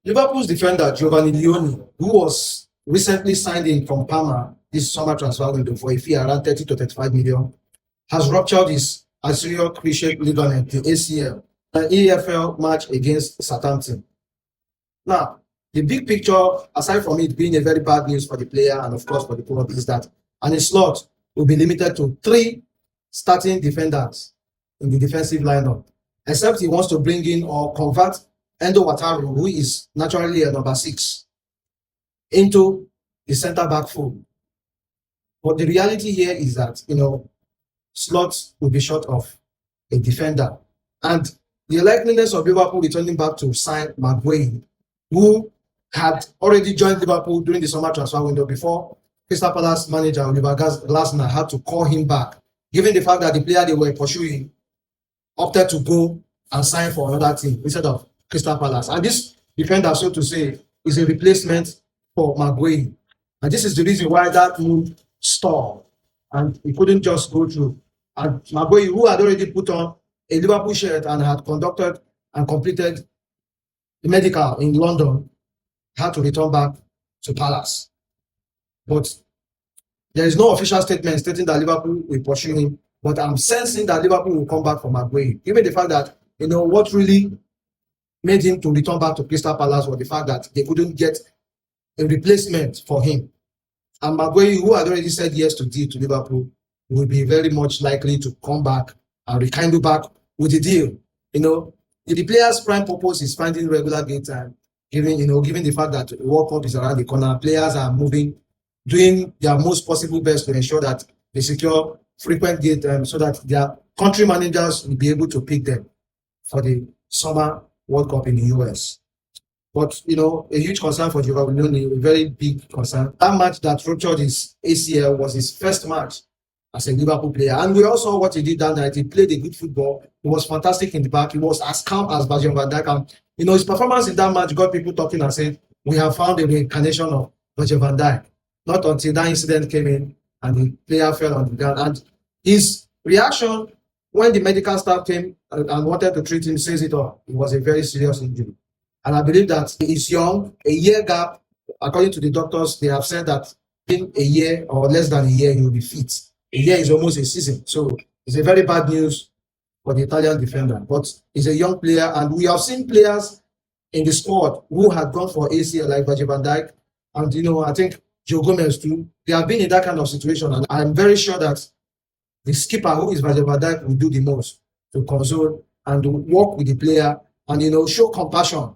Liverpool's defender Geovanni Leoni, who was recently signed in from Parma this summer transfer window for a fee around 30 to 35 million, has ruptured his anterior cruciate ligament, the ACL, an EFL match against Southampton. Now, the big picture, aside from it being a very bad news for the player and of course for the club, is that a slot will be limited to 3 starting defenders in the defensive lineup, except he wants to bring in or convert Endo Wataru, who is naturally a number 6, into the centre-back fold. But the reality here is that, slots will be short of a defender. And the likeliness of Liverpool returning back to sign Maguire, who had already joined Liverpool during the summer transfer window before Crystal Palace manager Oliver Glasner had to call him back, given the fact that the player they were pursuing opted to go and sign for another team instead of Crystal Palace. And this defender, so to say, is a replacement for Maguire. And this is the reason why that move stalled and he couldn't just go through. And Maguire, who had already put on a Liverpool shirt and had conducted and completed the medical in London, had to return back to Palace. But there is no official statement stating that Liverpool will pursue him. But I'm sensing that Liverpool will come back for Maguire, given the fact that, what really made him to return back to Crystal Palace was the fact that they couldn't get a replacement for him. And Maguire, who had already said yes to deal to Liverpool, will be very much likely to come back and rekindle back with the deal. If the player's prime purpose is finding regular game time, given the fact that the World Cup is around the corner, players are moving, doing their most possible best to ensure that they secure frequent game time so that their country managers will be able to pick them for the summer World Cup in the US. But, a huge concern for Geovanni, a very big concern. That match that ruptured his ACL was his first match as a Liverpool player. And we all saw what he did that night. He played a good football. He was fantastic in the back. He was as calm as Virgil van Dijk. And, his performance in that match got people talking and saying, we have found a reincarnation of Virgil van Dijk. Not until that incident came in and the player fell on the ground. And his reaction when the medical staff came and wanted to treat him says it all. It was a very serious injury. And I believe that he's young, a year gap. According to the doctors, they have said that in a year or less than a year, he will be fit. A year is almost a season. So it's a very bad news for the Italian defender. But he's a young player, and we have seen players in the squad who had gone for ACL like Virgil van Dijk. And, I think Joe Gomez too. They have been in that kind of situation. And I'm very sure that the skipper, who is Virgil van Dijk, will do the most to console and to work with the player and, show compassion